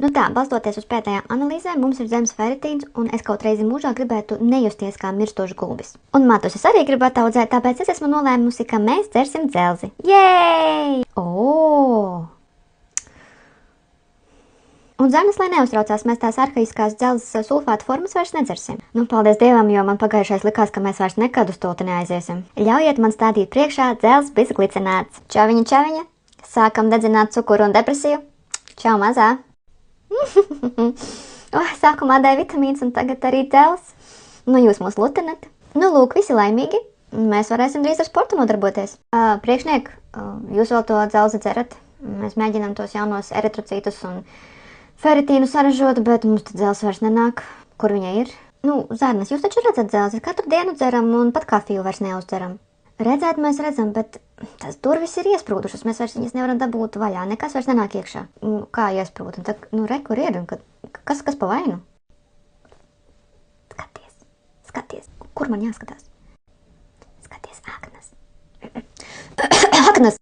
Nu tā, balstoties uz pēdējām analīzēm, mums ir zemes feritīns, un es kaut reizi mūžā gribētu nejusties kā mirstošs gulbis. Un matus es arī gribētu audzēt, tāpēc es esmu nolēmusi, ka mēs dzersim dzelzi. Jēj! Un zemes, lai neuztraucās, mēs tās arhaiskās dzelzes sulfāta formas vairs nedzersim. Nu, paldies Dievam, jo man pagājušais likās, ka mēs vairs nekad uz to neaiziesim. Ļaujiet man stādīt priekšā dzelzs bisglicinēts. Čaviņa, čaviņa! Sākam dedzināt cukuru un depresiju. Čau, mazā! Sākumā D vitamīns un tagad arī dzelzs. Nu, jūs mūs lutinat. Nu, lūk, visi laimīgi. Mēs varēsim drīz ar sportu nodarboties. Priekšniek, jūs vēl to dzelzi dzerat? Mēs mēģinām tos jaunos eritrocītus un feritīnu saražot, bet mums tad dzelzs vairs nenāk. Kur viņa ir? Nu, Zārnas, jūs taču redzat dzelzi. Katru dienu dzeram un pat kafiju vairs neuzderam. Redzēt mēs redzam, bet tas durvis ir iesprūdušas, mēs vairs viņas nevaram dabūt vaļā, nekas vairs nenāk iekšā. Kā iesprūd? Un tad, re, kur ir? Kas pa vainu? Skaties. Kur man jāskatās? Skaties, aknas. Aknas!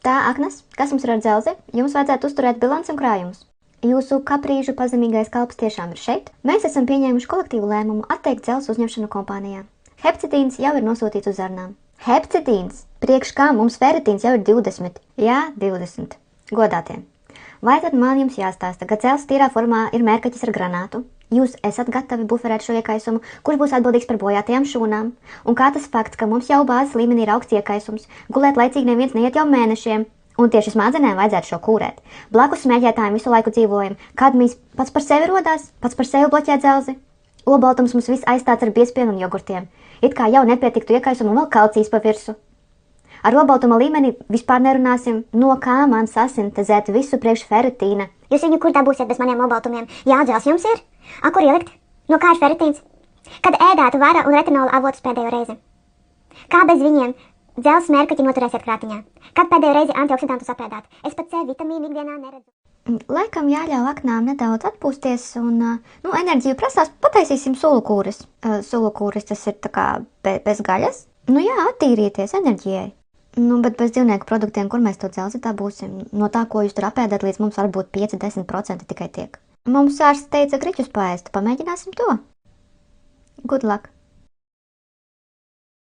Tā, aknas, kas mums ir ar dzelzi? Jums vajadzētu uzturēt bilanci un krājumus. Jūsu kaprīžu pazemīgais kalps tiešām ir šeit. Mēs esam pieņēmuši kolektīvu lēmumu atteikt dzelzs uzņemšanu kompānijā. Hepcidīns jau ir nosūtīts uz Zarnām. Hepcidīns? Priekš kā mums feritīns jau ir 20? Jā, 20. Godātie. Vai tad man jums jāstāsta, ka dzelzs tīrā formā ir mērkaķis ar granātu? Jūs esat gatavi buferēt šo iekaisumu, kurš būs atbildīgs par bojātajām šūnām? Un kā tas fakts, ka mums jau bāzes līmenī ir augsts iekaisums, gulēt laicīgi neviens neiet jau mēnešiem, un tieši smadzenēm vajadzētu šo kūrēt. Blakus smēķētājiem visu laiku dzīvojam. Kadmijs pats par sevi rodās, pats par sevi bloķē dzelzi. Olbaltums mums viss aizstāts ar biezpienu un jogurtiem. It kā jau nepietiktu iekaisumu un vēl kalcijas pa virsu. Ar olbaltuma līmeni vispār nerunāsim, no kā man sasintezēt visu priekš feritīna. Jūs viņu kur dabūsiet bez maniem olbaltumiem? Jā, dzelzs jums ir? Kur ielikt? No kā ir feritīns? Kad ēdātu vara un retinola avotus pēdējo reizi? Kā bez viņiem dzelzs mērkaķi noturēsiet krātiņā? Kad pēdējo reizi antioksidantus apēdāt? Es pat C vitamīnu ikdienā neredzu. Laikam jāļauj aknām nedaudz atpūsties un, enerģiju prasās, pataisīsim sulu kūris. Sulu kūris tas ir tā kā bez gaļas. Nu jā, attīrieties enerģijai. Nu, bet bez dzīvnieku produktiem, kur mēs to dzelzi dabūsim? No tā, ko jūs tur apēdat, līdz mums varbūt 5-10% tikai tiek. Mums ārsts teica griķus paēst, pamēģināsim to. Good luck!